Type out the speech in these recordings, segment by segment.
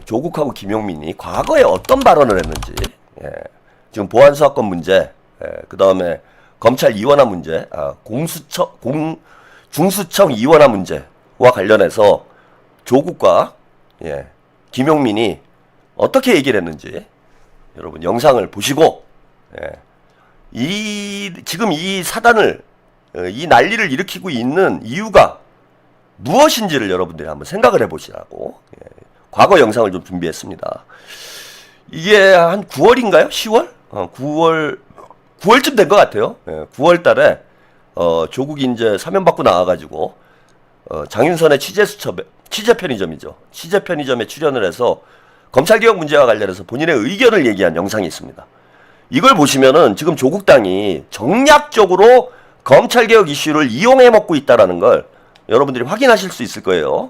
조국하고 김용민이 과거에 어떤 발언을 했는지, 지금 보안수사권 문제, 그 다음에 검찰 이원화 문제, 중수청 이원화 문제와 관련해서 조국과 김용민이 어떻게 얘기를 했는지 여러분 영상을 보시고 지금 이 사단을 이 난리를 일으키고 있는 이유가 무엇인지를 여러분들이 한번 생각을 해보시라고 과거 영상을 좀 준비했습니다. 이게 한 9월인가요? 10월? 9월쯤 된 것 같아요. 9월 달에 조국이 이제 사면 받고 나와가지고 장윤선의 취재 편의점이죠. 취재 편의점에 출연을 해서 검찰개혁 문제와 관련해서 본인의 의견을 얘기한 영상이 있습니다. 이걸 보시면은 지금 조국당이 정략적으로 검찰개혁 이슈를 이용해 먹고 있다라는 걸 여러분들이 확인하실 수 있을 거예요.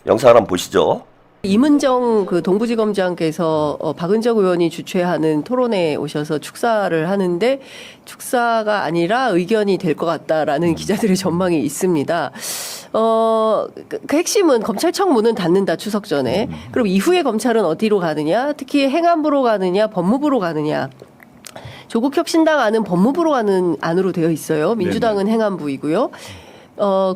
영상을 한번 보시죠. 이문정 그 동부지검장께서 박은정 의원이 주최하는 토론회에 오셔서 축사를 하는데 축사가 아니라 의견이 될 것 같다라는 기자들의 전망이 있습니다. 그 핵심은 검찰청 문은 닫는다 추석 전에. 그럼 이후에 검찰은 어디로 가느냐? 특히 행안부로 가느냐? 법무부로 가느냐? 조국 혁신당 안은 법무부로 가는 안으로 되어 있어요. 민주당은 행안부이고요.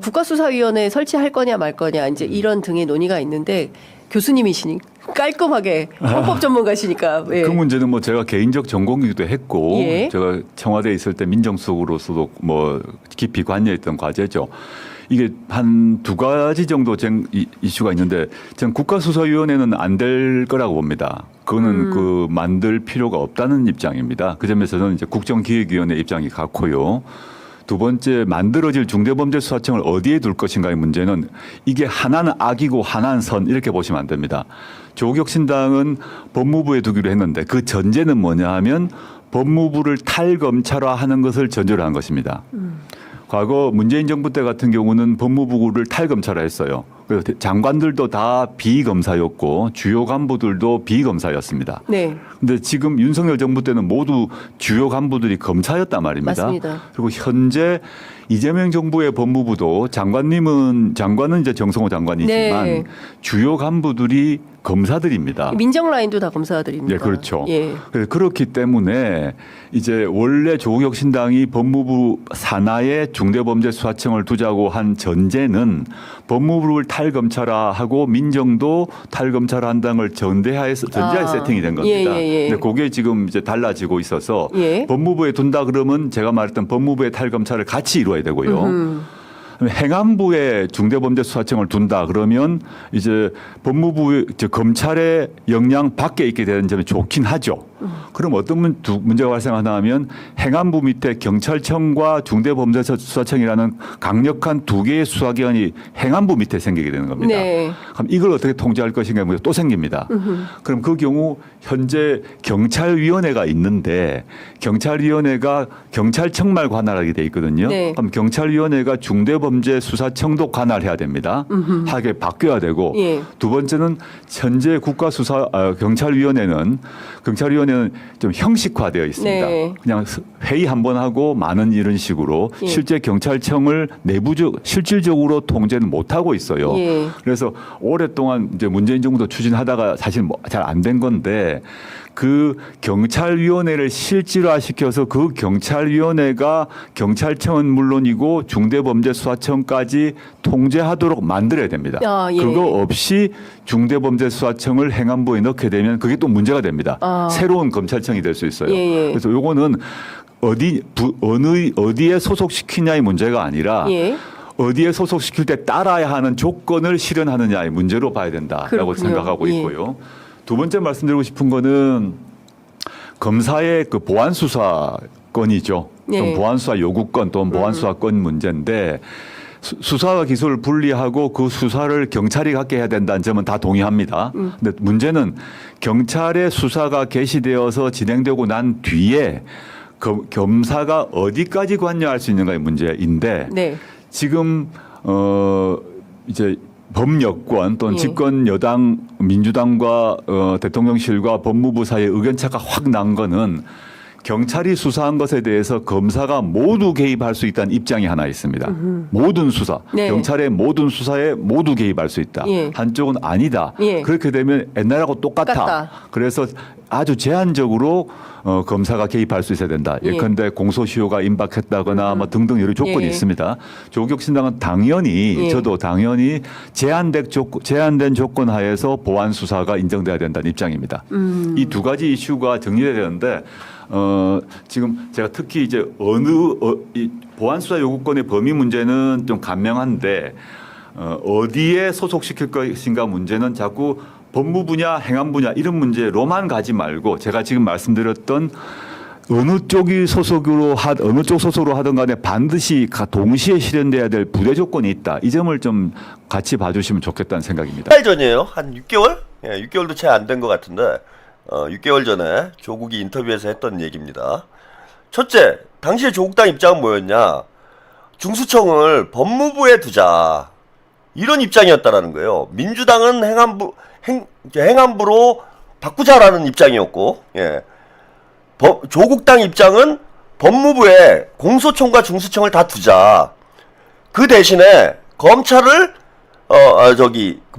국가수사위원회 설치할 거냐 말 거냐 이제 이런 등의 논의가 있는데 교수님이시니 깔끔하게 헌법 전문가시니까 그 문제는 뭐 제가 개인적 전공이기도 했고 제가 청와대에 있을 때 민정수석으로서도 뭐 깊이 관여했던 과제죠. 이게 한 두 가지 정도 이슈가 있는데 저는 국가수사위원회는 안 될 거라고 봅니다. 그거는 그 만들 필요가 없다는 입장입니다. 그 점에서는 이제 국정기획위원회 입장이 같고요. 두 번째, 만들어질 중대범죄수사청을 어디에 둘 것인가의 문제는 이게 하나는 악이고 하나는 선 이렇게 보시면 안 됩니다. 조국혁신당은 법무부에 두기로 했는데 그 전제는 뭐냐 하면 법무부를 탈검찰화하는 것을 전제로 한 것입니다. 과거 문재인 정부 때 같은 경우는 법무부를 탈검찰화했어요. 그래서 장관들도 다 비검사였고 주요 간부들도 비검사였습니다. 네. 근데 지금 윤석열 정부 때는 모두 주요 간부들이 검사였단 말입니다. 맞습니다. 그리고 현재 이재명 정부의 법무부도 장관은 이제 정성호 장관이지만 주요 간부들이 검사들입니다. 민정 라인도 다 검사들입니다. 네, 그렇죠. 그렇기 때문에 이제 원래 조국혁신당이 법무부 산하에 중대범죄수사청을 두자고 한 전제는 법무부를 탈검찰화하고 민정도 탈검찰화한다는 걸 전제하에 세팅이 된 겁니다. 근데 그게 지금 이제 달라지고 있어서 법무부에 둔다 그러면 제가 말했던 법무부의 탈검찰을 같이 이루어야 되고요. 행안부에 중대범죄수사청을 둔다 그러면 이제 법무부 검찰의 역량 밖에 있게 되는 점이 좋긴 하죠. 그럼 어떤 문제가 발생하나 하면 행안부 밑에 경찰청과 중대범죄수사청이라는 강력한 두 개의 수사기관이 행안부 밑에 생기게 되는 겁니다. 그럼 이걸 어떻게 통제할 것인가 문제가 또 생깁니다. 그럼 그 경우 현재 경찰위원회가 있는데 경찰위원회가 경찰청만 관할하게 돼 있거든요. 그럼 경찰위원회가 중대범죄수사청도 관할해야 됩니다. 하게 바뀌어야 되고 두 번째는 현재 경찰위원회는 좀 형식화되어 있습니다. 그냥 회의 한 번 하고 많은 이런 식으로 실제 경찰청을 실질적으로 통제는 못 하고 있어요. 그래서 오랫동안 이제 문재인 정부도 추진하다가 사실 잘 안 된 건데 그 경찰위원회를 실질화시켜서 그 경찰위원회가 경찰청은 물론이고 중대범죄수사청까지 통제하도록 만들어야 됩니다. 그거 없이 중대범죄수사청을 행안부에 넣게 되면 그게 또 문제가 됩니다. 새로운 검찰청이 될 수 있어요. 그래서 요거는 어디에 소속시키냐의 문제가 아니라 어디에 소속시킬 때 따라야 하는 조건을 실현하느냐의 문제로 봐야 된다라고 생각하고 있고요. 두 번째 말씀드리고 싶은 거는 검사의 그 보안수사권이죠. 보안수사 요구권 또는 보안수사권 문제인데 수사와 기소를 분리하고 그 수사를 경찰이 갖게 해야 된다는 점은 다 동의합니다. 근데 문제는 경찰의 수사가 개시되어서 진행되고 난 뒤에 검사가 어디까지 관여할 수 있는가의 문제인데 지금 이제 범여권 또는 집권 여당 민주당과 대통령실과 법무부 사이의 의견차가 확 난 거는 경찰이 수사한 것에 대해서 검사가 모두 개입할 수 있다는 입장이 하나 있습니다. 모든 수사, 네. 경찰의 모든 수사에 모두 개입할 수 있다. 예. 한쪽은 아니다. 예. 그렇게 되면 옛날하고 똑같아. 그래서 아주 제한적으로 검사가 개입할 수 있어야 된다. 예. 예컨대 공소시효가 임박했다거나 뭐 등등 여러 조건이 예. 있습니다. 조국신당은 당연히 예. 저도 당연히 제한된 조건 하에서 보안 수사가 인정돼야 된다는 입장입니다. 이 두 가지 이슈가 정리돼야 되는데 지금 제가 특히 이제 이 보안 수사 요구권의 범위 문제는 좀 간명한데 어디에 소속시킬 것인가 문제는 자꾸 법무 분야, 행안 분야 이런 문제로만 가지 말고 제가 지금 말씀드렸던 어느 쪽 소속으로 하든 간에 반드시 동시에 실현돼야 될 부대 조건이 있다. 이 점을 좀 같이 봐주시면 좋겠다는 생각입니다. 달 전이에요. 한 6개월? 예, 6개월도 채 안 된 것 같은데 6개월 전에 조국이 인터뷰에서 했던 얘기입니다. 첫째, 당시에 조국당 입장은 뭐였냐? 중수청을 법무부에 두자. 이런 입장이었다라는 거예요. 민주당은 행안부로 바꾸자라는 입장이었고, 예. 조국당 입장은 법무부에 공소청과 중수청을 다 두자. 그 대신에 검찰을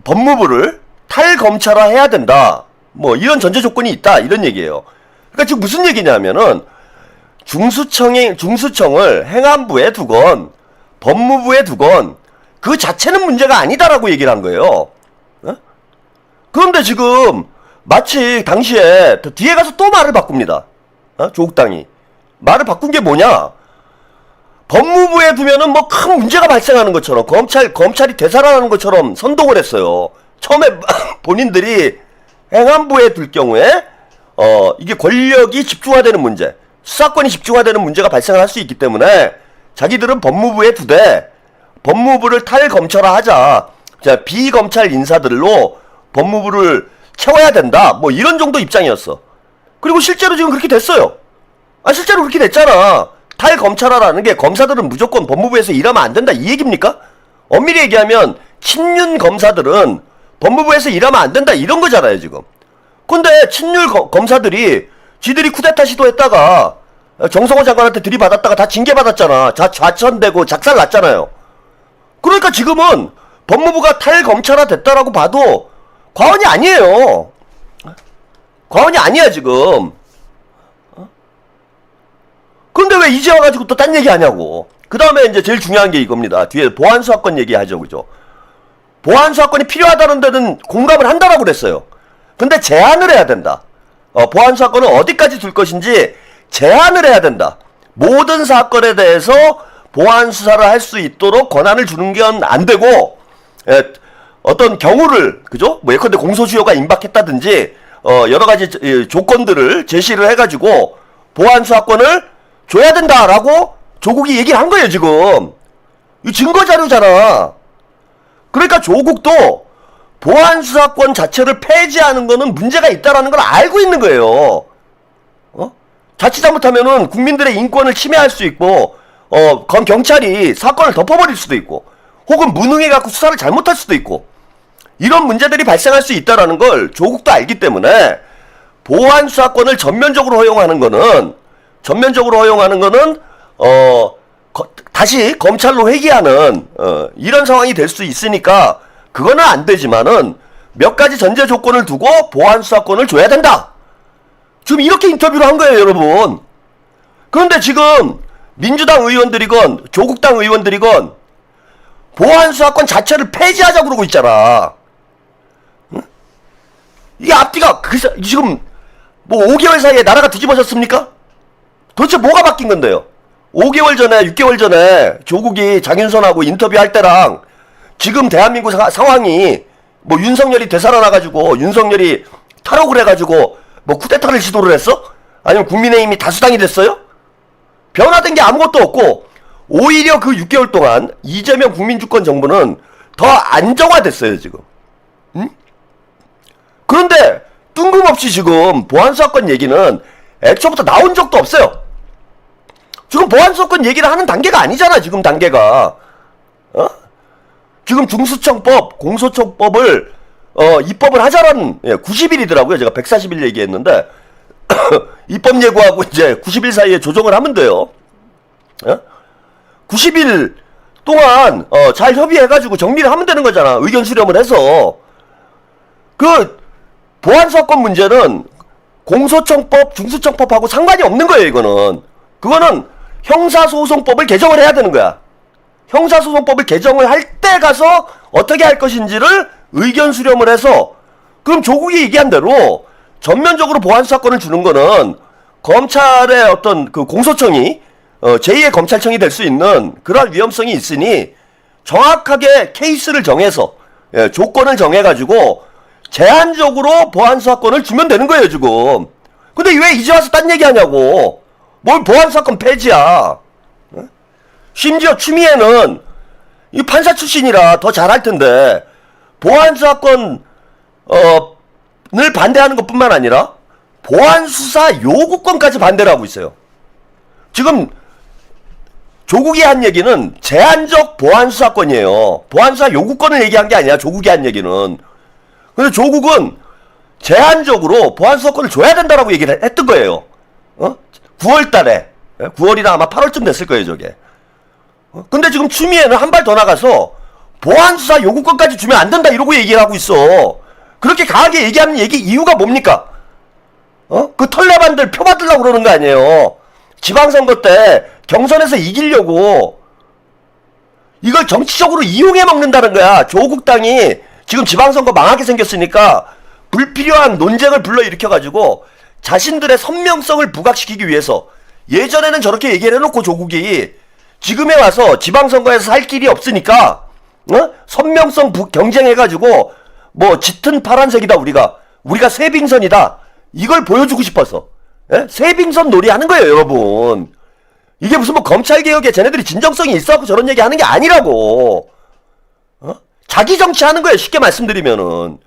법무부를 탈검찰화 해야 된다. 뭐 이런 전제 조건이 있다. 이런 얘기예요. 그러니까 지금 무슨 얘기냐면은 중수청을 행안부에 두건 법무부에 두건 그 자체는 문제가 아니다라고 얘기를 한 거예요. 어? 그런데 지금 마치 당시에 뒤에 가서 또 말을 바꿉니다. 조국당이 말을 바꾼 게 뭐냐? 법무부에 두면은 뭐 큰 문제가 발생하는 것처럼 검찰이 되살아나는 것처럼 선동을 했어요. 처음에 본인들이 행안부에 둘 경우에 이게 권력이 집중화되는 문제, 수사권이 집중화되는 문제가 발생을 할 수 있기 때문에 자기들은 법무부에 두되 법무부를 탈검찰화하자. 자, 비검찰 인사들로 법무부를 채워야 된다. 뭐 이런 정도 입장이었어. 그리고 실제로 지금 그렇게 됐어요. 실제로 그렇게 됐잖아. 탈검찰화라는 게 검사들은 무조건 법무부에서 일하면 안 된다 이 얘기입니까? 엄밀히 얘기하면 친윤 검사들은 법무부에서 일하면 안 된다 이런 거잖아요 지금. 근데 친윤 검사들이 지들이 쿠데타 시도했다가 정성호 장관한테 들이받았다가 다 징계받았잖아. 좌천되고 작살났잖아요. 그러니까 지금은 법무부가 탈검찰화 됐다라고 봐도 과언이 아니에요. 과언이 아니야 지금. 근데 왜 이제 와가지고 또 딴 얘기 하냐고. 그 다음에 이제 제일 중요한 게 이겁니다. 뒤에 보안수사권 얘기하죠, 그죠? 보안수사권이 필요하다는 데는 공감을 한다라고 그랬어요. 근데 제한을 해야 된다. 보안수사권을 어디까지 둘 것인지 제한을 해야 된다. 모든 사건에 대해서 보안수사를 할 수 있도록 권한을 주는 건 안 되고, 어떤 경우를, 그죠? 뭐 예컨대 공소시효가 임박했다든지, 여러 가지 조건들을 제시를 해가지고 보안수사권을 줘야 된다라고 조국이 얘기를 한 거예요, 지금. 이 증거자료잖아. 그러니까 조국도 보안수사권 자체를 폐지하는 거는 문제가 있다라는 걸 알고 있는 거예요. 자칫 잘못하면은 국민들의 인권을 침해할 수 있고, 경찰이 사건을 덮어버릴 수도 있고, 혹은 무능해갖고 수사를 잘못할 수도 있고, 이런 문제들이 발생할 수 있다라는 걸 조국도 알기 때문에 보안수사권을 전면적으로 허용하는 거는 다시 검찰로 회귀하는 이런 상황이 될 수 있으니까 그거는 안 되지만은 몇 가지 전제 조건을 두고 보안수사권을 줘야 된다. 지금 이렇게 인터뷰를 한 거예요, 여러분. 그런데 지금 민주당 의원들이건 조국당 의원들이건 보안수사권 자체를 폐지하자고 그러고 있잖아. 응? 이게 앞뒤가 지금 뭐 5개월 사이에 나라가 뒤집어졌습니까? 도대체 뭐가 바뀐 건데요? 5개월 전에 6개월 전에 조국이 장윤선하고 인터뷰할 때랑 지금 대한민국 상황이 뭐 윤석열이 되살아나가지고 윤석열이 탈옥을 해가지고 뭐 쿠데타를 시도를 했어? 아니면 국민의힘이 다수당이 됐어요? 변화된 게 아무것도 없고 오히려 그 6개월 동안 이재명 국민주권 정부는 더 안정화됐어요 지금. 응? 그런데 뜬금없이 지금 보안수사권 얘기는 애초부터 나온 적도 없어요. 지금 보안수사권 얘기를 하는 단계가 아니잖아 지금 단계가. 지금 중수청법, 공소청법을 입법을 하자라는 90일이더라고요. 제가 140일 얘기했는데 입법 예고하고 이제 90일 사이에 조정을 하면 돼요. 90일 동안 잘 협의해가지고 정리를 하면 되는 거잖아. 의견 수렴을 해서. 그 보안사건 문제는 공소청법, 중수청법하고 상관이 없는 거예요. 이거는. 그거는 형사소송법을 개정을 해야 되는 거야. 형사소송법을 개정을 할 때 가서 어떻게 할 것인지를 의견 수렴을 해서, 그럼 조국이 얘기한 대로 전면적으로 보안수사권을 주는 거는 검찰의 어떤 그 공소청이 제2의 검찰청이 될 수 있는 그러한 위험성이 있으니 정확하게 케이스를 정해서 조건을 정해가지고 제한적으로 보안수사권을 주면 되는 거예요 지금. 근데 왜 이제 와서 딴 얘기하냐고. 뭘 보안수사권 폐지야. 심지어 추미애는 이 판사 출신이라 더 잘할 텐데 보안수사권 을 반대하는 것뿐만 아니라 보안수사 요구권까지 반대를 하고 있어요. 지금 조국이 한 얘기는 제한적 보안수사권이에요. 보안수사 요구권을 얘기한 게 아니야. 조국이 한 얘기는. 근데 조국은 제한적으로 보안수사권을 줘야 된다라고 얘기를 했던 거예요. 9월 달에. 9월이나 아마 8월쯤 됐을 거예요, 저게. 근데 지금 추미애는 한 발 더 나가서 보안수사 요구권까지 주면 안 된다 이러고 얘기를 하고 있어. 그렇게 강하게 얘기하는 얘기 이유가 뭡니까? 그 털레반들 표 받으려고 그러는 거 아니에요. 지방선거 때 경선에서 이기려고 이걸 정치적으로 이용해 먹는다는 거야. 조국당이 지금 지방선거 망하게 생겼으니까 불필요한 논쟁을 불러일으켜가지고 자신들의 선명성을 부각시키기 위해서 예전에는 저렇게 얘기를 해놓고 조국이 지금에 와서 지방선거에서 살 길이 없으니까 선명성 경쟁해가지고 뭐 짙은 파란색이다 우리가 쇠빙선이다 이걸 보여주고 싶어서 쇠빙선 놀이 하는 거예요 여러분. 이게 무슨 뭐 검찰개혁에 쟤네들이 진정성이 있어갖고 저런 얘기 하는 게 아니라고. 자기 정치하는 거예요 쉽게 말씀드리면은.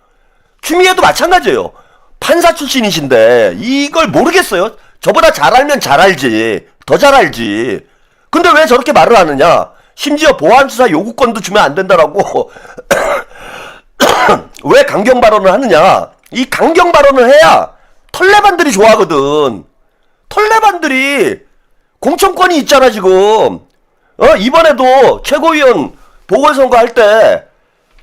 추미애도 마찬가지예요. 판사 출신이신데 이걸 모르겠어요? 저보다 잘 알면 잘 알지. 더 잘 알지. 근데 왜 저렇게 말을 하느냐. 심지어 보안수사 요구권도 주면 안 된다라고 왜 강경 발언을 하느냐. 이 강경 발언을 해야 털레반들이 좋아하거든. 털레반들이 공천권이 있잖아 지금. 이번에도 최고위원 보궐선거 할 때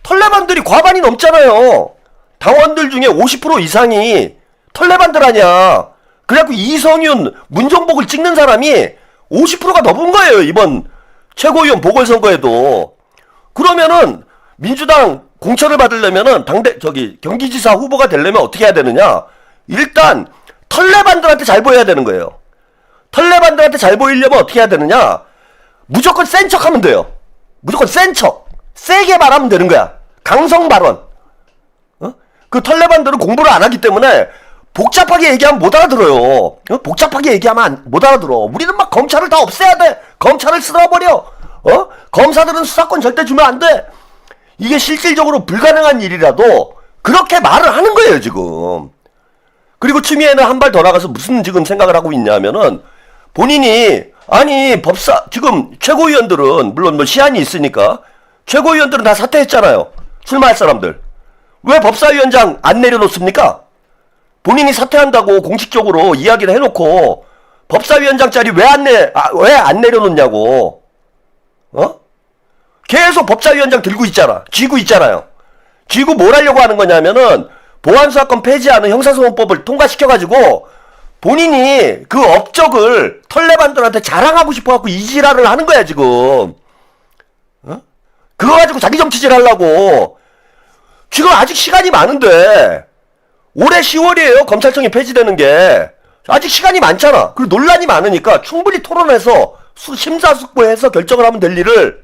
털레반들이 과반이 넘잖아요. 당원들 중에 50% 이상이 털레반들 아니야. 그래갖고 이성윤, 문정복을 찍는 사람이 50%가 넘은 거예요 이번 최고위원 보궐선거에도. 그러면은 민주당 공천을 받으려면은 경기지사 후보가 되려면 어떻게 해야 되느냐. 일단 털레반들한테 잘 보여야 되는 거예요. 털레반들한테 잘 보이려면 어떻게 해야 되느냐. 무조건 센 척하면 돼요. 무조건 센 척. 세게 말하면 되는 거야. 강성 발언. 그 털레반들은 공부를 안 하기 때문에 복잡하게 얘기하면 못 알아들어요. 복잡하게 얘기하면 못 알아들어. 우리는 막 검찰을 다 없애야 돼. 검찰을 쓸어버려. 검사들은 수사권 절대 주면 안 돼. 이게 실질적으로 불가능한 일이라도 그렇게 말을 하는 거예요 지금. 그리고 추미애는 한 발 더 나가서 무슨 지금 생각을 하고 있냐면은 본인이 아니 지금 최고위원들은 물론 뭐 시한이 있으니까 최고위원들은 다 사퇴했잖아요. 출마할 사람들. 왜 법사위원장 안 내려놓습니까? 본인이 사퇴한다고 공식적으로 이야기를 해놓고 법사위원장 자리 왜 안 내려놓냐고. 계속 법사위원장 들고 있잖아. 쥐고 있잖아요. 쥐고 뭘 하려고 하는 거냐면은 보안수사권 폐지하는 형사소송법을 통과시켜가지고 본인이 그 업적을 털레반들한테 자랑하고 싶어갖고 이 지랄을 하는 거야 지금. 그거 가지고 자기 정치질 하려고. 지금 아직 시간이 많은데 올해 10월이에요 검찰청이 폐지되는 게. 아직 시간이 많잖아. 그리고 논란이 많으니까 충분히 토론해서 심사숙고해서 결정을 하면 될 일을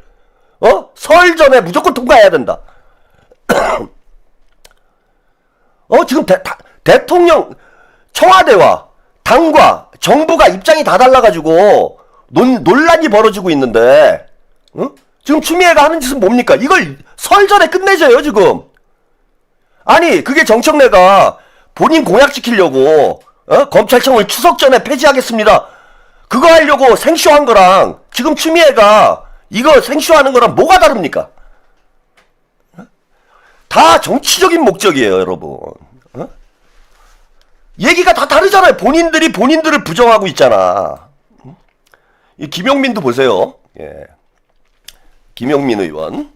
설 전에 무조건 통과해야 된다. 지금 대통령 청와대와 당과 정부가 입장이 다 달라가지고 논란이 벌어지고 있는데 지금 추미애가 하는 짓은 뭡니까? 이걸 설 전에 끝내줘요 지금. 아니 그게 정청래가 본인 공약 지키려고 검찰청을 추석 전에 폐지하겠습니다. 그거 하려고 생쇼한 거랑 지금 추미애가 이거 생쇼하는 거랑 뭐가 다릅니까? 다 정치적인 목적이에요 여러분. 얘기가 다 다르잖아요. 본인들이 본인들을 부정하고 있잖아. 이 김용민도 보세요. 예. 김용민 의원.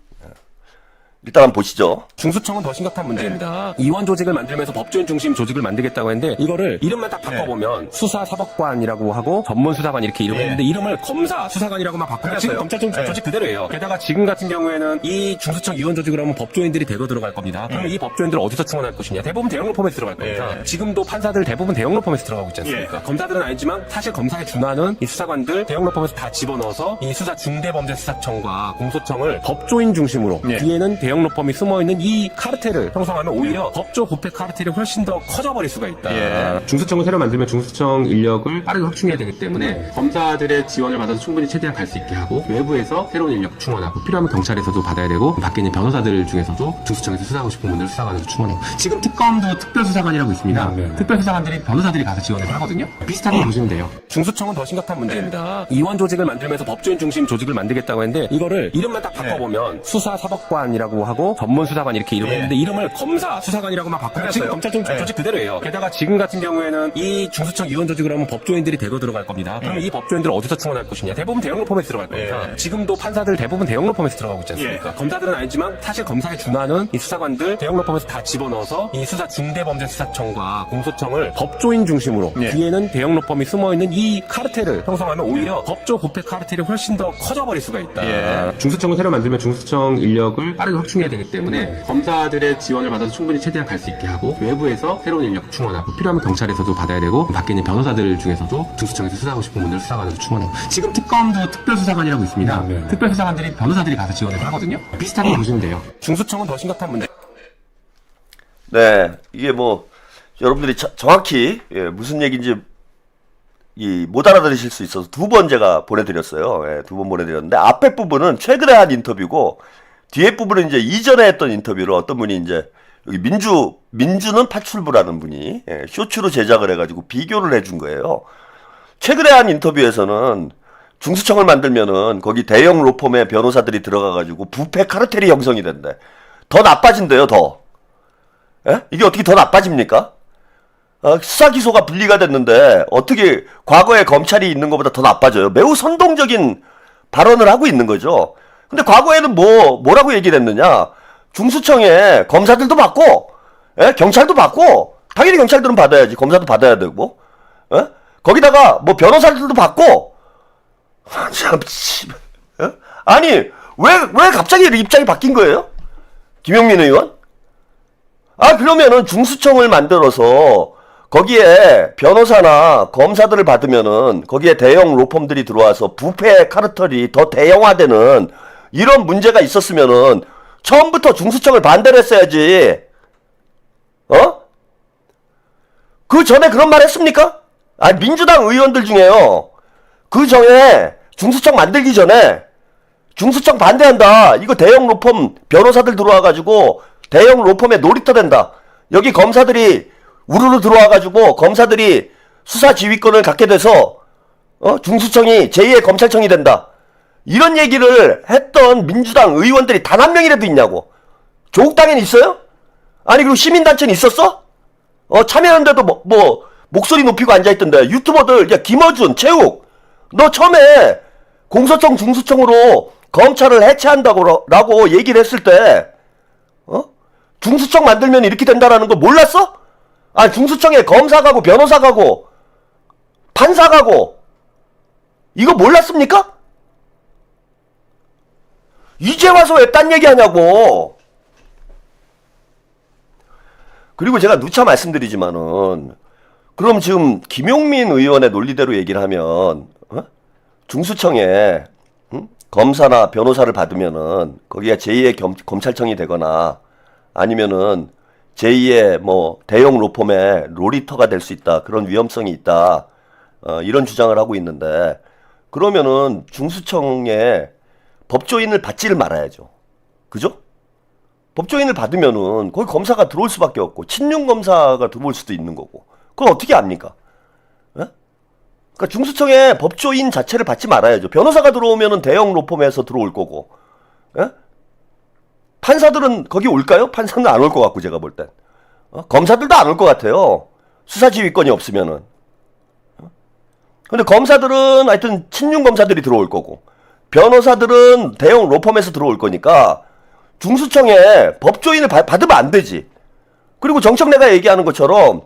일단 한번 보시죠. 중수청은 더 심각한 문제입니다. 이원 조직을 만들면서 법조인 중심 조직을 만들겠다고 했는데 이거를 이름만 딱 바꿔보면 수사사법관이라고 하고 전문수사관 이렇게 이름을 했는데 이름을 검사수사관이라고만 바꾸면 지금 검찰 조직 그대로예요. 게다가 지금 같은 경우에는 이 중수청 이원 조직을 하면 법조인들이 대거 들어갈 겁니다. 그러면 이 법조인들을 어디서 충원할 것이냐? 대부분 대형 로펌에서 들어갈 겁니다. 지금도 판사들 대부분 대형 로펌에서 들어가고 있지 않습니까? 검사들은 아니지만 사실 검사에 준하는 이 수사관들 대형 로펌에서 다 집어넣어서 이 수사 중대범죄수사청과 공소청을 법조인 중심으로 뒤에는 대형 로펌이 숨어있는 이 카르텔을 형성하면 오히려 법조 부패 카르텔이 훨씬 더 커져버릴 수가 있다. 중수청을 새로 만들면 중수청 인력을 빠르게 확충해야 되기 때문에 검사들의 지원을 받아서 충분히 최대한 갈 수 있게 하고 외부에서 새로운 인력 충원하고 필요하면 경찰에서도 받아야 되고 밖에 있는 변호사들 중에서도 중수청에서 수사하고 싶은 분들 수사관에서 충원하고 지금 특검도 특별수사관이라고 있습니다. 특별수사관들이 변호사들이 가서 지원을 하거든요. 비슷하게 보시면 돼요. 중수청은 더 심각한 문제입니다. 이원 조직을 만들면서 법조인 중심 조직을 만들겠다고 했는데 이거를 이름만 딱 바꿔보면 수사사법관이라고 하고 전문수사관 이렇게 이름을 했는데 이름을 검사수사관이라고만 바꾸면 지금 검찰 조직 그대로예요. 게다가 지금 같은 경우에는 이 중수청 이원 조직을 하면 법조인들이 대거 들어갈 겁니다. 그러면 이 법조인들을 어디서 충원할 것이냐? 대부분 대형 로펌에서 들어갈 겁니다. 지금도 판사들 대부분 대형 로펌에서 들어가고 있지 않습니까? 검사들은 아니지만 사실 검사에 준하는 이 수사관들 대형 로펌에서 다 집어넣어서 이 수사 중대범죄수사청과 공소청을 법조인 중심으로 뒤에는 대형 로펌이 숨어있는 이 카르텔을 형성하면 오히려 법조 부패 카르텔이 훨씬 더 커져버릴 수가 있다. 중수청을 새로 만들면 중수청 인력을 빠르게 확충해야 되기 때문에 검사들의 지원을 받아서 충분히 최대한 갈 수 있게 하고 외부에서 새로운 인력 충원하고 필요하면 경찰에서도 받아야 되고 밖에 있는 변호사들 중에서도 중수청에서 수사하고 싶은 분들 수사관에서 충원하고 지금 특검도 특별수사관이라고 있습니다. 특별수사관들이 변호사들이 가서 지원을 하거든요. 비슷하게 보시면 돼요. 중수청은 더 심각한 문제. 네, 이게 뭐 여러분들이 정확히 무슨 얘기인지 못 알아들으실 수 있어서 두 번 제가 보내드렸어요. 두 번 보내드렸는데 앞에 부분은 최근에 한 인터뷰고 뒤에 부분은 이제 이전에 했던 인터뷰로 어떤 분이 이제 여기 민주는 파출부라는 분이 쇼츠로 제작을 해가지고 비교를 해준 거예요. 최근에 한 인터뷰에서는 중수청을 만들면은 거기 대형 로펌의 변호사들이 들어가가지고 부패 카르텔이 형성이 된대. 더 나빠진대요, 더. 이게 어떻게 더 나빠집니까? 수사 기소가 분리가 됐는데 어떻게 과거에 검찰이 있는 것보다 더 나빠져요? 매우 선동적인 발언을 하고 있는 거죠. 근데 과거에는 뭐라고 얘기를 했느냐? 중수청에 검사들도 받고, 경찰도 받고, 당연히 경찰들은 받아야지. 검사도 받아야 되고, 거기다가 뭐 변호사들도 받고, 참, 아니, 왜 갑자기 입장이 바뀐 거예요? 김용민 의원? 그러면은 중수청을 만들어서 거기에 변호사나 검사들을 받으면은 거기에 대형 로펌들이 들어와서 부패 카르텔이 더 대형화되는 이런 문제가 있었으면은 처음부터 중수청을 반대를 했어야지. 그 전에 그런 말 했습니까? 민주당 의원들 중에요. 그 전에 중수청 만들기 전에 중수청 반대한다. 이거 대형 로펌 변호사들 들어와가지고 대형 로펌에 놀이터 된다. 여기 검사들이 우르르 들어와가지고 검사들이 수사 지휘권을 갖게 돼서 중수청이 제2의 검찰청이 된다. 이런 얘기를 했던 민주당 의원들이 단 한 명이라도 있냐고. 조국 당엔 있어요? 아니 그리고 시민단체는 있었어? 참여연대도 목소리 높이고 앉아있던데 유튜버들 야 김어준, 최욱 너 처음에 공소청 중수청으로 검찰을 해체한다고 라고 얘기를 했을 때 중수청 만들면 이렇게 된다라는 거 몰랐어? 중수청에 검사 가고 변호사 가고 판사 가고 이거 몰랐습니까? 이제 와서 왜 딴 얘기 하냐고. 그리고 제가 누차 말씀드리지만은 그럼 지금 김용민 의원의 논리대로 얘기를 하면 중수청에 검사나 변호사를 받으면은 거기가 제2의 검찰청이 되거나 아니면은 제2의 뭐 대형 로펌의 놀이터가 될 수 있다. 그런 위험성이 있다. 이런 주장을 하고 있는데 그러면은 중수청에 법조인을 받지를 말아야죠. 그죠? 법조인을 받으면은 거기 검사가 들어올 수밖에 없고 친윤 검사가 들어올 수도 있는 거고 그걸 어떻게 압니까? 그러니까 중수청에 법조인 자체를 받지 말아야죠. 변호사가 들어오면은 대형 로펌에서 들어올 거고 판사들은 거기 올까요? 판사는 안 올 것 같고 제가 볼 땐 검사들도 안 올 것 같아요. 수사지휘권이 없으면은. 근데 검사들은 하여튼 친윤 검사들이 들어올 거고, 변호사들은 대형 로펌에서 들어올 거니까 중수청에 법조인을 받으면 안 되지. 그리고 정청래가 얘기하는 것처럼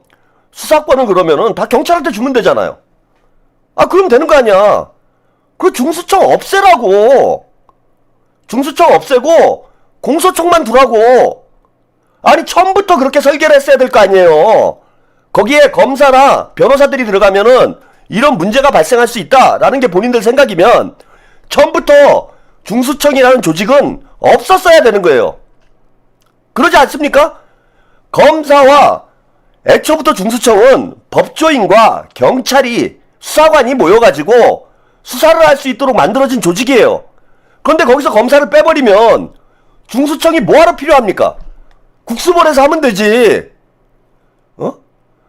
수사권은 그러면은 다 경찰한테 주면 되잖아요. 아, 그럼 되는 거 아니야. 그 중수청 없애라고. 중수청 없애고 공소청만 두라고. 아니, 처음부터 그렇게 설계를 했어야 될 거 아니에요. 거기에 검사나 변호사들이 들어가면은 이런 문제가 발생할 수 있다라는 게 본인들 생각이면 처음부터 중수청이라는 조직은 없었어야 되는 거예요. 그러지 않습니까? 검사와 애초부터 중수청은 법조인과 경찰이 수사관이 모여가지고 수사를 할 수 있도록 만들어진 조직이에요. 그런데 거기서 검사를 빼버리면 중수청이 뭐하러 필요합니까? 국수본에서 하면 되지.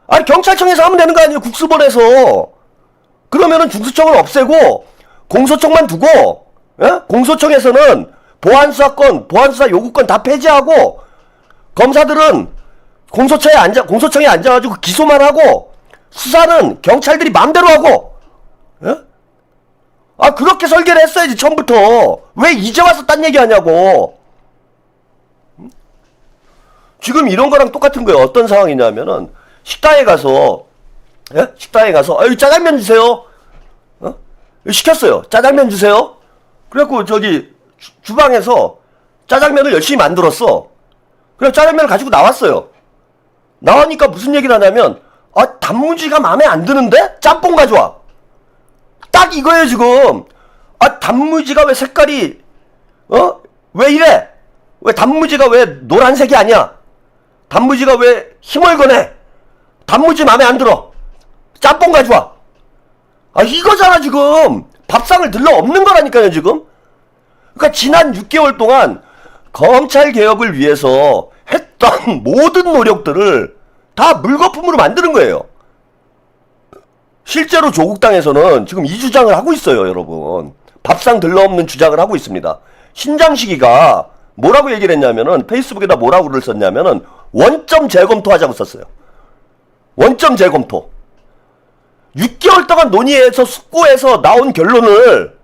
아니, 경찰청에서 하면 되는 거 아니에요? 국수본에서. 그러면은 중수청을 없애고 공소청만 두고, 공소청에서는 보안수사권, 보안수사 요구권 다 폐지하고 검사들은 공소청에 앉아가지고 기소만 하고 수사는 경찰들이 맘대로 하고. 아, 그렇게 설계를 했어야지 처음부터. 왜 이제 와서 딴 얘기하냐고. 지금 이런 거랑 똑같은 거예요. 어떤 상황이냐면은 식당에 가서 여기 짜장면 주세요. 시켰어요. 짜장면 주세요. 그래갖고 저기 주방에서 짜장면을 열심히 만들었어. 그래서 짜장면을 가지고 나왔어요. 나오니까 무슨 얘기를 하냐면, 아, 단무지가 마음에 안 드는데? 짬뽕 가져와. 딱 이거예요, 지금. 아, 단무지가 왜 색깔이, 왜 이래? 왜 단무지가 왜 노란색이 아니야? 단무지가 왜 힘을 거네? 단무지 마음에 안 들어. 짬뽕 가져와. 아, 이거잖아, 지금. 밥상을 들러 없는 거라니까요, 지금. 그러니까 지난 6개월 동안 검찰 개혁을 위해서 했던 모든 노력들을 다 물거품으로 만드는 거예요. 실제로 조국당에서는 지금 이 주장을 하고 있어요, 여러분. 밥상 들러 없는 주장을 하고 있습니다. 신장식이가 뭐라고 얘기를 했냐면은, 페이스북에다 뭐라고 글을 썼냐면은, 원점 재검토하자고 썼어요. 원점 재검토. 6개월 동안 논의해서 숙고해서 나온 결론을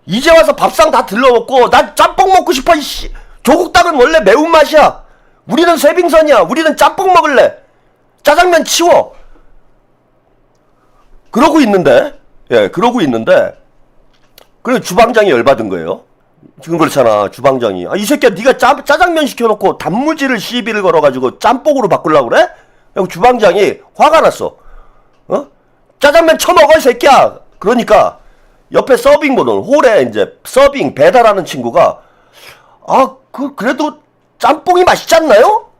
이제 와서 밥상 다 들러먹고, 난 짬뽕 먹고 싶어, 이씨. 조국당은 원래 매운맛이야. 우리는 쇠빙선이야. 우리는 짬뽕 먹을래. 짜장면 치워. 그러고 있는데, 그리고 주방장이 열받은 거예요. 지금 그렇잖아, 주방장이. 아, 이 새끼야, 네가 짜장면 시켜놓고 단무지를 시비를 걸어가지고 짬뽕으로 바꾸려고 그래? 그리고 주방장이 화가 났어. 짜장면 처먹어, 이 새끼야. 그러니까 옆에 서빙 보는 홀에 이제 서빙 배달하는 친구가, 아, 그래도 짬뽕이 맛있지 않나요?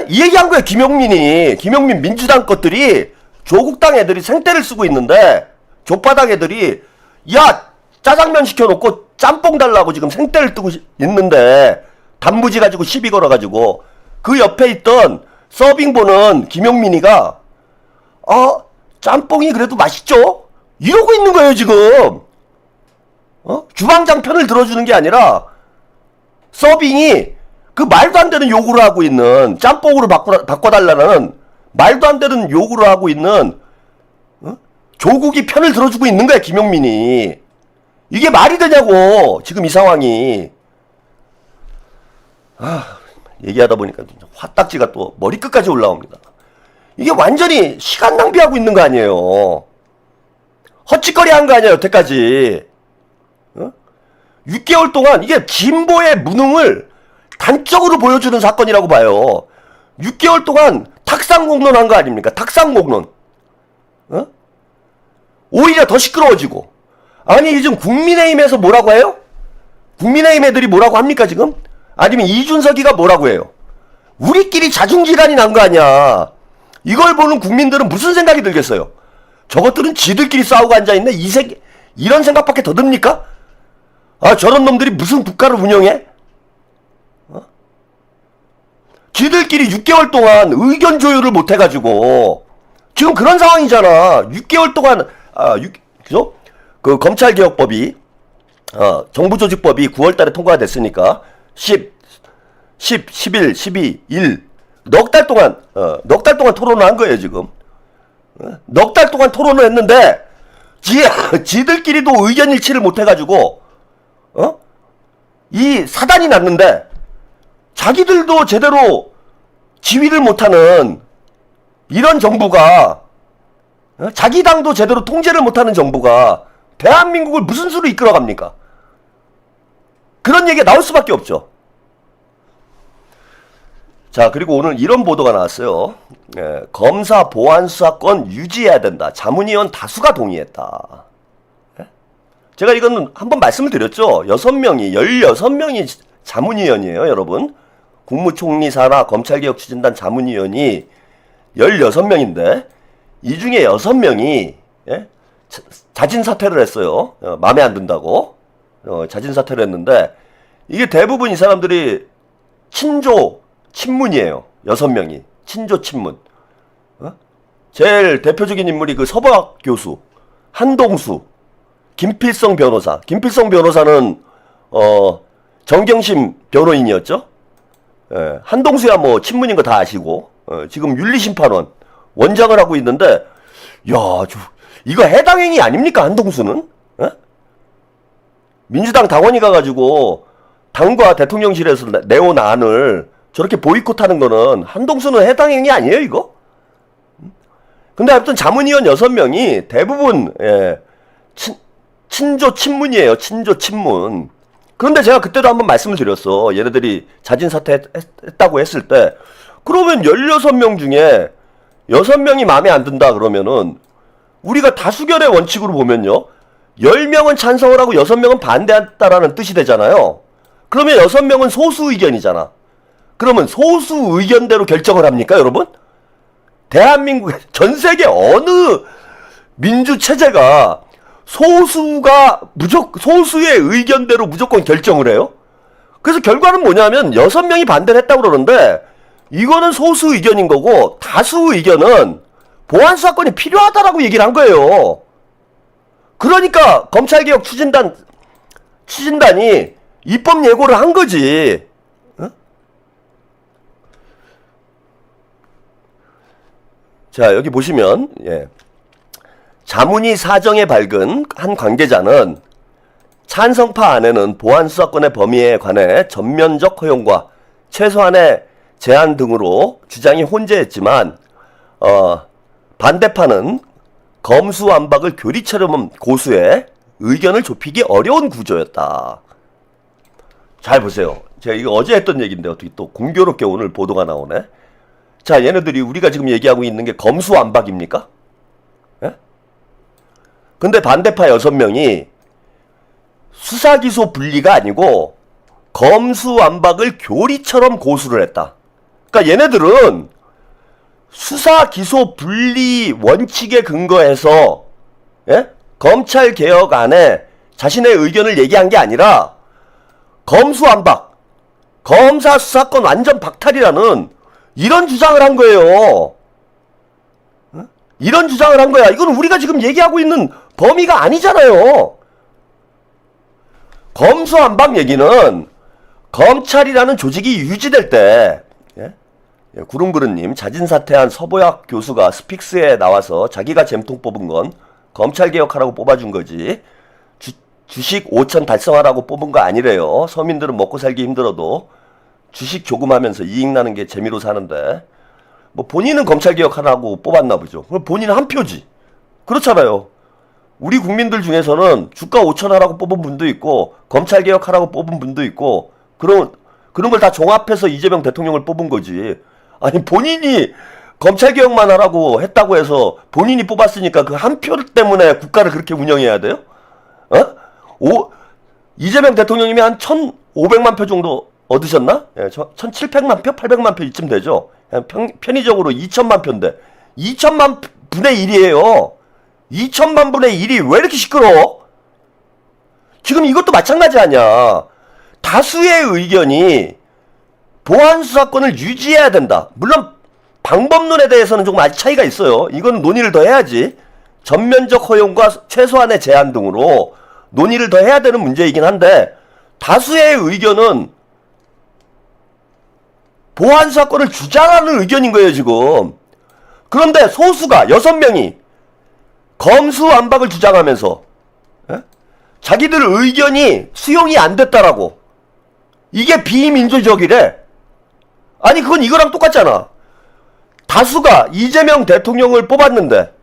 이 얘기한 거야, 김용민 민주당 것들이. 조국당 애들이 생떼를 쓰고 있는데, 족바닥 애들이, 야, 짜장면 시켜놓고 짬뽕 달라고 지금 생떼를 뜨고 있는데, 단무지 가지고 시비 걸어가지고, 그 옆에 있던 서빙 보는 김용민이가, 짬뽕이 그래도 맛있죠? 이러고 있는 거예요, 지금. 주방장 편을 들어주는 게 아니라, 서빙이 그 말도 안 되는 요구를 하고 있는, 짬뽕으로 바꿔달라는 말도 안 되는 요구를 하고 있는, 조국이 편을 들어주고 있는 거야, 김용민이. 이게 말이 되냐고, 지금 이 상황이. 얘기하다 보니까 화딱지가 또 머리끝까지 올라옵니다. 이게 완전히 시간 낭비하고 있는 거 아니에요. 헛짓거리 한 거 아니에요, 여태까지. 6개월 동안 이게 진보의 무능을 단적으로 보여주는 사건이라고 봐요. 6개월 동안 탁상공론 한 거 아닙니까? 탁상공론. 오히려 더 시끄러워지고. 아니, 지금 국민의힘에서 뭐라고 해요? 국민의힘 애들이 뭐라고 합니까, 지금? 아니면 이준석이가 뭐라고 해요? 우리끼리 자중질환이 난 거 아니야. 이걸 보는 국민들은 무슨 생각이 들겠어요? 저것들은 지들끼리 싸우고 앉아있네? 이런 생각밖에 더 듭니까? 아, 저런 놈들이 무슨 국가를 운영해? 지들끼리 6개월 동안 의견 조율을 못 해가지고, 지금 그런 상황이잖아. 6개월 동안, 그죠? 그 검찰개혁법이, 정부조직법이 9월 달에 통과가 됐으니까, 10, 11, 12, 1, 넉 달 동안 토론을 한 거예요, 지금. 넉 달 동안 토론을 했는데 지들끼리도 의견 일치를 못 해가지고 이 사단이 났는데 자기들도 제대로 지휘를 못하는 이런 정부가 자기 당도 제대로 통제를 못하는 정부가 대한민국을 무슨 수로 이끌어갑니까? 그런 얘기가 나올 수밖에 없죠. 자, 그리고 오늘 이런 보도가 나왔어요. 검사 보안 수사권 유지해야 된다. 자문위원 다수가 동의했다. 제가 이건 한번 말씀을 드렸죠. 16명이 자문위원이에요, 여러분. 국무총리 산하 검찰개혁추진단 자문위원이 16명인데 이 중에 6명이 자진 사퇴를 했어요. 마음에 안 든다고 자진 사퇴를 했는데 이게 대부분 이 사람들이 친조 친문이에요. 6명이 친조 친문. 제일 대표적인 인물이 그 서부학 교수 한동수, 김필성 변호사. 김필성 변호사는 정경심 변호인이었죠. 한동수야 뭐 친문인 거 다 아시고 지금 윤리심판원 원장을 하고 있는데 이거 해당행위 아닙니까? 한동수는? 민주당 당원이 가가지고 당과 대통령실에서 내온 안을 저렇게 보이콧하는 거는 한동수는 해당행위 아니에요, 이거? 근데 아무튼 자문위원 6명이 대부분 친조 친문이에요. 친조 친문. 그런데 제가 그때도 한번 말씀을 드렸어. 얘네들이 자진 사퇴했다고 했을 때 그러면 16명 중에 6명이 마음에 안 든다 그러면은 우리가 다수결의 원칙으로 보면요. 10명은 찬성을 하고 6명은 반대한다라는 뜻이 되잖아요. 그러면 6명은 소수 의견이잖아. 그러면 소수 의견대로 결정을 합니까, 여러분? 대한민국 전 세계 어느 민주 체제가 소수의 의견대로 무조건 결정을 해요? 그래서 결과는 뭐냐면 6명이 반대를 했다고 그러는데 이거는 소수 의견인 거고 다수 의견은 보안 수사권이 필요하다라고 얘기를 한 거예요. 그러니까 검찰개혁 추진단이 입법 예고를 한 거지. 자, 여기 보시면 자문위 사정에 밝은 한 관계자는 찬성파 안에는 보안 수사권의 범위에 관해 전면적 허용과 최소한의 제한 등으로 주장이 혼재했지만 반대파는 검수완박을 교리처럼 고수해 의견을 좁히기 어려운 구조였다. 잘 보세요. 제가 이거 어제 했던 얘기인데 어떻게 또 공교롭게 오늘 보도가 나오네. 자, 얘네들이 우리가 지금 얘기하고 있는 게 검수완박입니까? 근데 반대파 6명이 수사기소 분리가 아니고 검수완박을 교리처럼 고수를 했다. 그러니까 얘네들은 수사기소 분리 원칙에 근거해서 검찰개혁안에 자신의 의견을 얘기한 게 아니라 검수완박, 검사 수사권 완전 박탈이라는 이런 주장을 한 거예요. 이런 주장을 한 거야. 이건 우리가 지금 얘기하고 있는 범위가 아니잖아요. 검수완박 얘기는 검찰이라는 조직이 유지될 때 구름그릇님 자진사퇴한 서보약 교수가 스픽스에 나와서 자기가 잼통 뽑은 건 검찰개혁하라고 뽑아준 거지 주식 5천 달성하라고 뽑은 거 아니래요. 서민들은 먹고 살기 힘들어도 주식 조금 하면서 이익 나는 게 재미로 사는데 뭐 본인은 검찰개혁하라고 뽑았나 보죠. 그럼 본인은 한 표지. 그렇잖아요. 우리 국민들 중에서는 주가 5천 하라고 뽑은 분도 있고 검찰개혁하라고 뽑은 분도 있고 그런 걸 다 종합해서 이재명 대통령을 뽑은 거지. 아니 본인이 검찰개혁만 하라고 했다고 해서 본인이 뽑았으니까 그 한 표 때문에 국가를 그렇게 운영해야 돼요? 이재명 대통령님이 한 1,500만 표 정도 얻으셨나? 1,700만 표? 800만 표 이쯤 되죠. 편의적으로 2천만 표인데 2천만 분의 1이에요. 2천만 분의 1이 왜 이렇게 시끄러워? 지금 이것도 마찬가지 아니야. 다수의 의견이 보안 수사권을 유지해야 된다. 물론 방법론에 대해서는 조금 아직 차이가 있어요. 이건 논의를 더 해야지. 전면적 허용과 최소한의 제한 등으로 논의를 더 해야 되는 문제이긴 한데 다수의 의견은 보안 수사권을 주장하는 의견인 거예요, 지금. 그런데 소수가 6명이 검수완박을 주장하면서 자기들 의견이 수용이 안 됐다라고. 이게 비민주적이래. 아니 그건 이거랑 똑같잖아. 다수가 이재명 대통령을 뽑았는데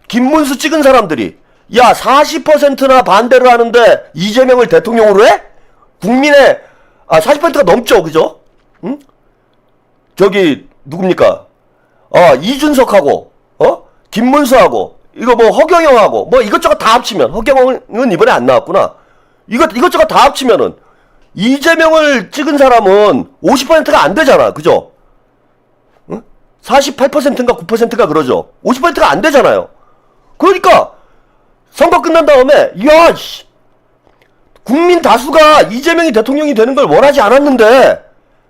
김문수 찍은 사람들이 야 40%나 반대를 하는데 이재명을 대통령으로 해? 국민의 40%가 넘죠, 그죠? 응? 저기 누굽니까? 이준석하고 김문수하고 이거 뭐 허경영하고 뭐 이것저것 다 합치면 허경영은 이번에 안 나왔구나. 이것저것 다 합치면은 이재명을 찍은 사람은 50%가 안 되잖아, 그죠? 응? 48%인가 9%가 그러죠. 50%가 안 되잖아요. 그러니까 선거 끝난 다음에 야 씨, 국민 다수가 이재명이 대통령이 되는 걸 원하지 않았는데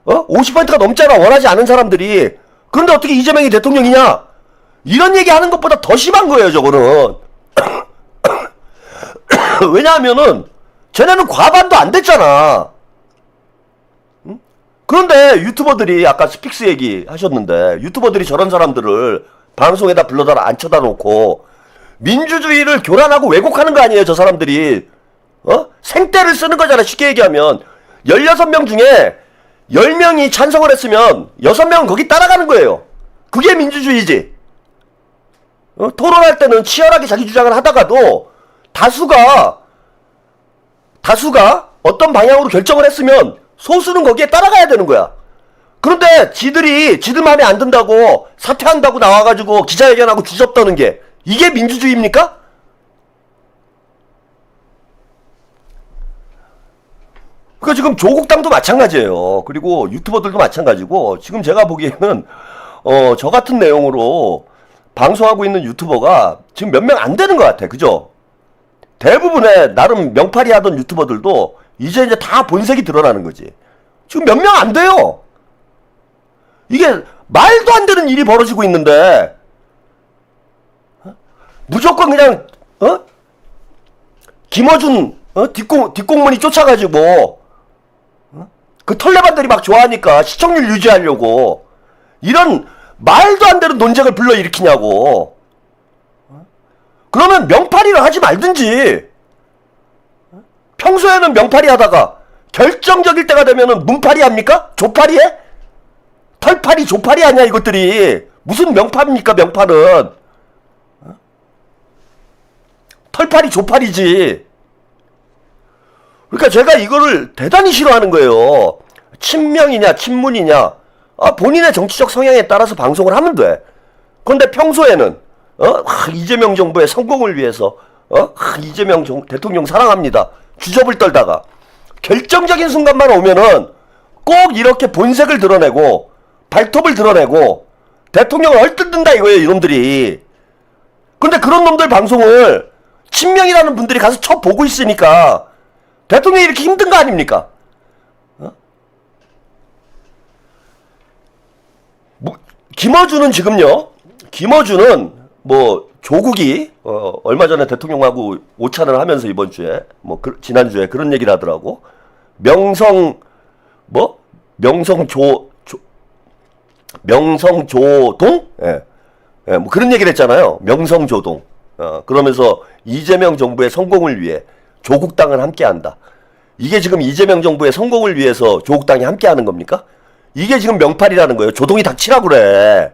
50%가 넘잖아, 원하지 않은 사람들이. 그런데 어떻게 이재명이 대통령이냐? 이런 얘기 하는 것보다 더 심한 거예요, 저거는. 왜냐하면은 쟤네는 과반도 안 됐잖아. 응? 그런데 유튜버들이 아까 스픽스 얘기 하셨는데 유튜버들이 저런 사람들을 방송에다 불러다 앉혀다 놓고 민주주의를 교란하고 왜곡하는 거 아니에요, 저 사람들이. 생떼를 쓰는 거잖아, 쉽게 얘기하면. 16명 중에 10명이 찬성을 했으면 6명은 거기 따라가는 거예요. 그게 민주주의지. 토론할 때는 치열하게 자기 주장을 하다가도 다수가 어떤 방향으로 결정을 했으면 소수는 거기에 따라가야 되는 거야. 그런데 지들 마음에 안 든다고 사퇴한다고 나와가지고 기자회견하고 뒤집다는 게 이게 민주주의입니까? 그러니까 지금 조국당도 마찬가지예요. 그리고 유튜버들도 마찬가지고 지금 제가 보기에는 저 같은 내용으로 방송하고 있는 유튜버가 지금 몇 명 안 되는 것 같아. 그죠? 대부분의 나름 명팔이 하던 유튜버들도 이제 다 본색이 드러나는 거지. 지금 몇 명 안 돼요. 이게 말도 안 되는 일이 벌어지고 있는데 무조건 그냥 김어준 뒷공무니 쫓아가지고 그 털레반들이 막 좋아하니까 시청률 유지하려고 이런 말도 안 되는 논쟁을 불러일으키냐고. 그러면 명팔이를 하지 말든지. 평소에는 명팔이 하다가 결정적일 때가 되면은 문팔이 합니까? 조팔이 해? 털팔이 조팔이 아니야 이것들이. 무슨 명팔입니까, 명팔은. 털팔이 조팔이지. 그러니까 제가 이거를 대단히 싫어하는 거예요. 친명이냐 친문이냐 본인의 정치적 성향에 따라서 방송을 하면 돼. 그런데 평소에는 이재명 정부의 성공을 위해서 이재명 대통령 사랑합니다 주접을 떨다가 결정적인 순간만 오면은 꼭 이렇게 본색을 드러내고 발톱을 드러내고 대통령을 헐뜯는다 이거예요, 이놈들이. 근데 그런 놈들 방송을 친명이라는 분들이 가서 쳐보고 있으니까 대통령이 이렇게 힘든 거 아닙니까? 김어준은 지금요, 김어준은 뭐 조국이 얼마 전에 대통령하고 오찬을 하면서 이번 주에 지난주에 그런 얘기를 하더라고. 명성조동 뭐 그런 얘기를 했잖아요. 명성조동. 그러면서 이재명 정부의 성공을 위해 조국당을 함께한다. 이게 지금 이재명 정부의 성공을 위해서 조국당이 함께하는 겁니까? 이게 지금 명팔이라는 거예요. 조동이 닥치라고 그래.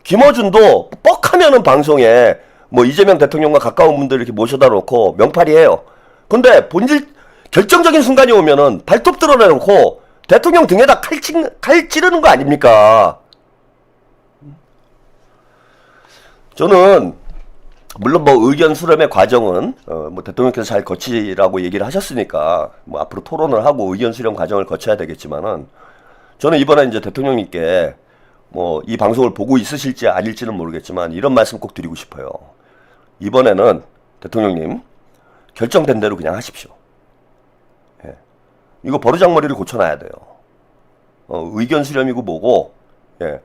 김어준도 뻑하면은 방송에 뭐 이재명 대통령과 가까운 분들 이렇게 모셔다 놓고 명팔이 해요. 근데 결정적인 순간이 오면은 발톱 드러내놓고 대통령 등에다 칼 찌르는 거 아닙니까? 저는 물론 뭐 의견 수렴의 과정은 뭐 대통령께서 잘 거치라고 얘기를 하셨으니까 뭐 앞으로 토론을 하고 의견 수렴 과정을 거쳐야 되겠지만은 저는 이번에 이제 대통령님께 뭐 이 방송을 보고 있으실지 아닐지는 모르겠지만 이런 말씀 꼭 드리고 싶어요. 이번에는 대통령님 결정된 대로 그냥 하십시오. 예. 이거 버르장머리를 고쳐놔야 돼요. 의견 수렴이고 뭐고, 예.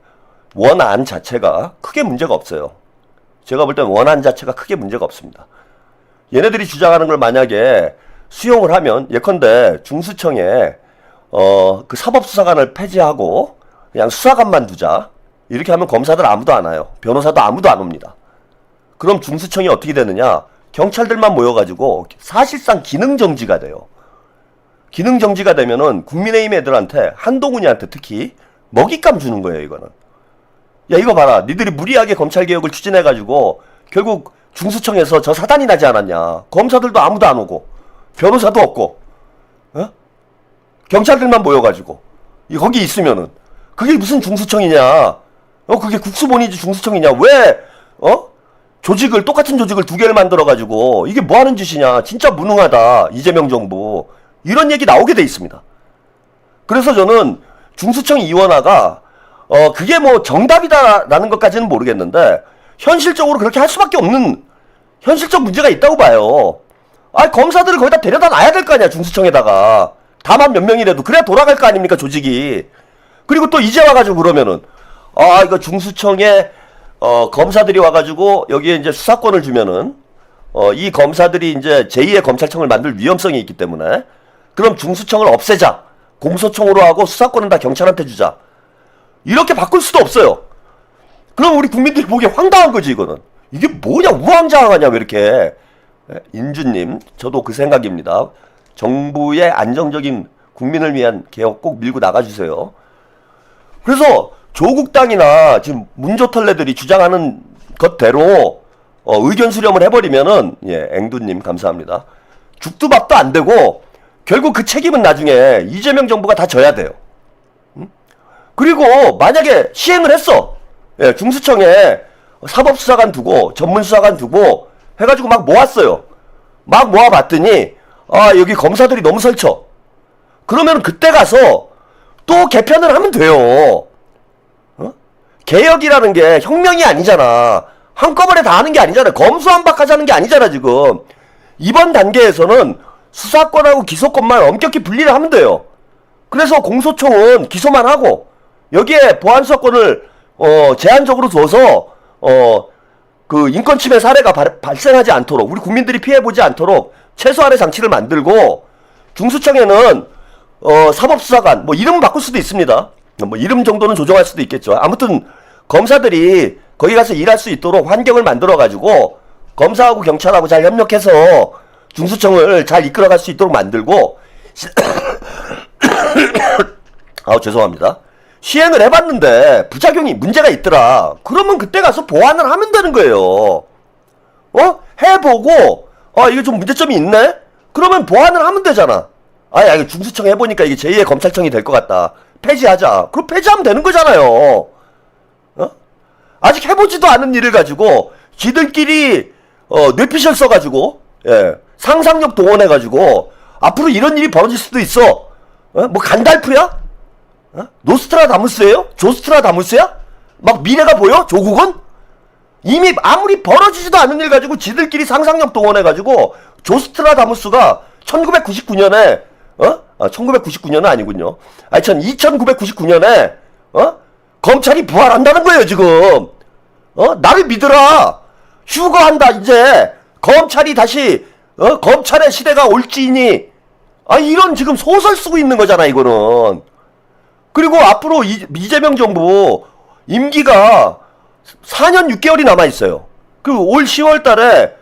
원안 자체가 크게 문제가 없어요. 제가 볼 때는 원안 자체가 크게 문제가 없습니다. 얘네들이 주장하는 걸 만약에 수용을 하면 예컨대 중수청에 그 사법수사관을 폐지하고 그냥 수사관만 두자. 이렇게 하면 검사들 아무도 안 와요. 변호사도 아무도 안 옵니다. 그럼 중수청이 어떻게 되느냐? 경찰들만 모여가지고 사실상 기능정지가 돼요. 기능정지가 되면은 국민의힘 애들한테, 한동훈이한테 특히 먹잇감 주는 거예요, 이거는. 야, 이거 봐라. 니들이 무리하게 검찰개혁을 추진해가지고 결국 중수청에서 저 사단이 나지 않았냐. 검사들도 아무도 안 오고 변호사도 없고 경찰들만 모여가지고 거기 있으면은 그게 무슨 중수청이냐. 그게 국수본이지 중수청이냐. 왜 조직을, 똑같은 조직을 두 개를 만들어가지고 이게 뭐 하는 짓이냐. 진짜 무능하다 이재명 정부. 이런 얘기 나오게 돼 있습니다. 그래서 저는 중수청 이원화가 그게 뭐 정답이다라는 것까지는 모르겠는데 현실적으로 그렇게 할 수밖에 없는 현실적 문제가 있다고 봐요. 검사들을 거기다 데려다 놔야 될 거 아니야, 중수청에다가. 다만 몇 명이라도. 그래야 돌아갈 거 아닙니까, 조직이. 그리고 또 이제 와가지고 그러면은 이거 중수청에 검사들이 와가지고 여기에 이제 수사권을 주면은 이 검사들이 이제 제2의 검찰청을 만들 위험성이 있기 때문에 그럼 중수청을 없애자. 공소청으로 하고 수사권은 다 경찰한테 주자. 이렇게 바꿀 수도 없어요. 그럼 우리 국민들이 보기에 황당한 거지, 이거는. 이게 뭐냐, 우왕좌왕하냐, 왜 이렇게. 인주님, 저도 그 생각입니다. 정부의 안정적인 국민을 위한 개혁 꼭 밀고 나가주세요. 그래서 조국당이나 지금 문조털레들이 주장하는 것대로 의견 수렴을 해버리면은, 앵두님 감사합니다. 죽도 밥도 안 되고 결국 그 책임은 나중에 이재명 정부가 다 져야 돼요. 그리고 만약에 시행을 했어. 중수청에 사법수사관 두고 전문수사관 두고 해가지고 막 모았어요. 막 모아봤더니 여기 검사들이 너무 설쳐. 그러면 그때 가서 또 개편을 하면 돼요. 개혁이라는 게 혁명이 아니잖아. 한꺼번에 다 하는 게 아니잖아. 검수완박하자는 게 아니잖아, 지금. 이번 단계에서는 수사권하고 기소권만 엄격히 분리를 하면 돼요. 그래서 공소청은 기소만 하고 여기에 보안수사권을 제한적으로 둬서 그 인권침해 사례가 발생하지 않도록, 우리 국민들이 피해보지 않도록 최소한의 장치를 만들고, 중수청에는 사법수사관, 뭐 이름은 바꿀 수도 있습니다. 뭐 이름 정도는 조정할 수도 있겠죠. 아무튼 검사들이 거기 가서 일할 수 있도록 환경을 만들어가지고 검사하고 경찰하고 잘 협력해서 중수청을 잘 이끌어갈 수 있도록 만들고 죄송합니다. 시행을 해봤는데 부작용이 문제가 있더라. 그러면 그때 가서 보완을 하면 되는 거예요. 해보고 이게 좀 문제점이 있네? 그러면 보완을 하면 되잖아. 이거 중수청 해보니까 이게 제2의 검찰청이 될 것 같다. 폐지하자. 그럼 폐지하면 되는 거잖아요. 아직 해보지도 않은 일을 가지고 지들끼리 뇌피셜 써가지고 상상력 동원해가지고 앞으로 이런 일이 벌어질 수도 있어. 뭐 간달프야? 노스트라다무스예요? 조스트라다무스야? 막 미래가 보여? 조국은? 이미 아무리 벌어지지도 않은 일 가지고 지들끼리 상상력 동원해가지고 조스트라다무스가 1999년에 1999년은 아니군요. 2999년에 검찰이 부활한다는 거예요, 지금. 나를 믿으라. 휴거한다, 이제. 검찰이 다시 검찰의 시대가 올지니. 이런 지금 소설 쓰고 있는 거잖아, 이거는. 그리고 앞으로 이재명 정부 임기가 4년 6개월이 남아있어요. 그리고 올 10월 달에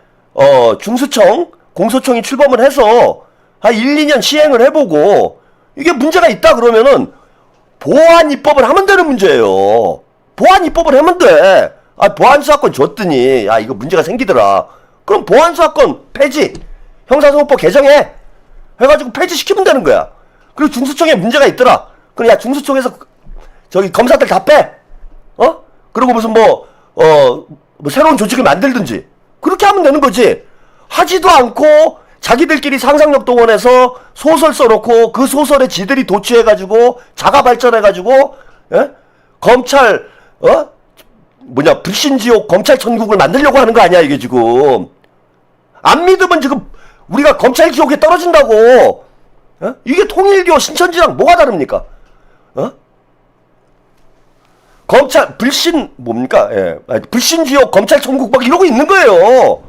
중수청, 공소청이 출범을 해서 한 1, 2년 시행을 해보고 이게 문제가 있다 그러면은 보안 입법을 하면 되는 문제예요. 보안 입법을 하면 돼. 보안수사권 줬더니 이거 문제가 생기더라. 그럼 보안수사권 폐지, 형사소송법 개정해 해가지고 폐지시키면 되는 거야. 그리고 중수청에 문제가 있더라. 그럼 중수청에서 저기 검사들 다 빼. 그리고 무슨 뭐 새로운 조직을 만들든지 그렇게 하면 되는 거지. 하지도 않고 자기들끼리 상상력 동원해서 소설 써놓고 그 소설에 지들이 도취해가지고 자가 발전해가지고 검찰 불신지옥 검찰 천국을 만들려고 하는 거 아니야, 이게 지금. 안 믿으면 지금 우리가 검찰 지옥에 떨어진다고. 이게 통일교 신천지랑 뭐가 다릅니까? 검찰 불신 뭡니까? 불신지옥 검찰 천국 막 이러고 있는 거예요.